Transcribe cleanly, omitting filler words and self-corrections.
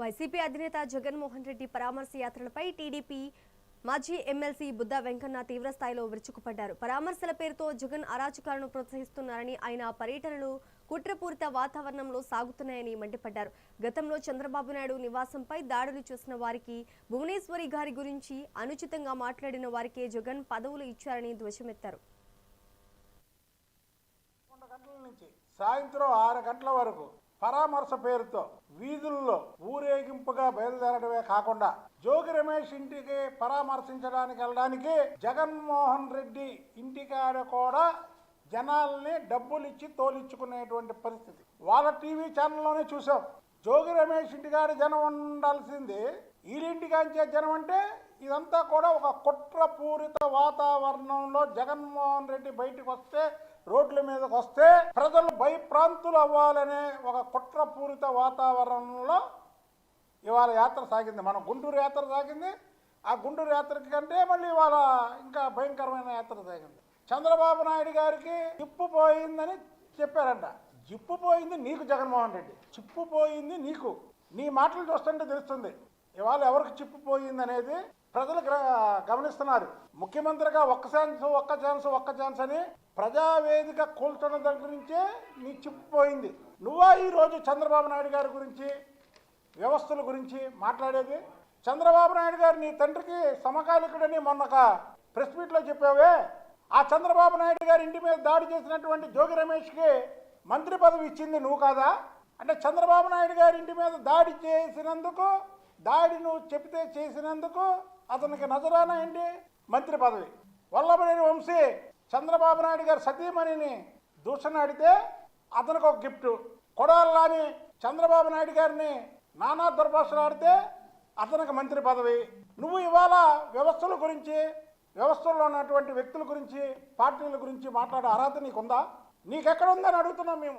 YCP అధినేత జగన్మోహన్ రెడ్డి పరామర్శ యాత్రలపై TDP మాజీ ఎమ్మెల్సీ బుద్ధ వెంకన్న తీవ్రస్థాయిలో విరుచుకుపడ్డారు. పరామర్శల పేరుతో జగన్ అరాచకాలను ప్రోత్సహిస్తున్నారని, ఆయన పర్యటనలు కుట్రపూరిత వాతావరణంలో సాగుతున్నాయని మండిపడ్డారు. గతంలో చంద్రబాబు నాయుడు నివాసంపై దాడులు చేసిన వారికి, భువనేశ్వరి గారి గురించి అనుచితంగా మాట్లాడిన వారికే జగన్ పదవులు ఇచ్చారని ధ్వజమెత్తారు. సాయంత్రం 6 గంటల వరకు పరామర్శ పేరుతో వీధుల్లో ఊరేగింపుగా బయలుదేరడమే కాకుండా జోగి రమేష్ ఇంటికి పరామర్శించడానికి వెళ్ళడానికి జగన్మోహన్ రెడ్డి ఇంటికాడ కూడా జనాల్ని డబ్బులు ఇచ్చి తోలించుకునేటువంటి పరిస్థితి వాళ్ళ టీవీ ఛానల్లోనే చూసాం. జోగి రమేష్ ఇంటికాడ జనం ఉండాల్సింది వీళ్ళింటికాంచే జనం అంటే ఇదంతా కూడా ఒక కుట్రపూరిత వాతావరణంలో జగన్మోహన్ రెడ్డి బయటకు వస్తే, రోడ్ల మీదకి వస్తే ప్రజలు భయప్రాంతులు అవ్వాలనే ఒక కుట్రపూరిత వాతావరణంలో ఇవాళ యాత్ర సాగింది. మన గుంటూరు యాత్ర సాగింది. ఆ గుంటూరు యాత్రకి కంటే మళ్ళీ ఇవాళ ఇంకా భయంకరమైన యాత్ర సాగింది. చంద్రబాబు నాయుడు గారికి జిప్పు పోయిందని చెప్పారంట. జిప్పు పోయింది నీకు జగన్మోహన్ రెడ్డి, చిప్పు పోయింది నీకు. నీ మాటలు చూస్తుంటే తెలుస్తుంది ఇవాళ ఎవరికి చిప్పు పోయింది అనేది. ప్రజలు గమనిస్తున్నారు. ముఖ్యమంత్రిగా ఒక్క ఛాన్స్ అని ప్రజావేదిక కూల్చడం దగ్గర నుంచే నీ చిప్పిపోయింది. నువ్వా ఈరోజు చంద్రబాబు నాయుడు గారి గురించి, వ్యవస్థల గురించి మాట్లాడేది? చంద్రబాబు నాయుడు గారు నీ తండ్రికి సమకాలికుడని మొన్న ప్రెస్ మీట్లో చెప్పావే. ఆ చంద్రబాబు నాయుడు గారి ఇంటి మీద దాడి చేసినటువంటి జోగి రమేష్కి మంత్రి పదవి ఇచ్చింది నువ్వు కాదా? అంటే చంద్రబాబు నాయుడు గారి ఇంటి మీద దాడి చేసినందుకు, దాడి నువ్వు చెబితే చేసినందుకు అతనికి నజరానా ఏంటి? మంత్రి పదవి. వల్లభనేని వంశీ చంద్రబాబు నాయుడు గారు సతీమణిని దూషణాడితే అతనికి ఒక గిఫ్ట్. కొడాలని చంద్రబాబు నాయుడు గారిని నానా దుర్భాషలు ఆడితే అతనికి మంత్రి పదవి. నువ్వు ఇవాళ వ్యవస్థల గురించి, వ్యవస్థల్లో ఉన్నటువంటి వ్యక్తుల గురించి, పార్టీల గురించి మాట్లాడే అర్హత నీకుందా? నీకెక్కడ ఉందని అడుగుతున్నాం మేము.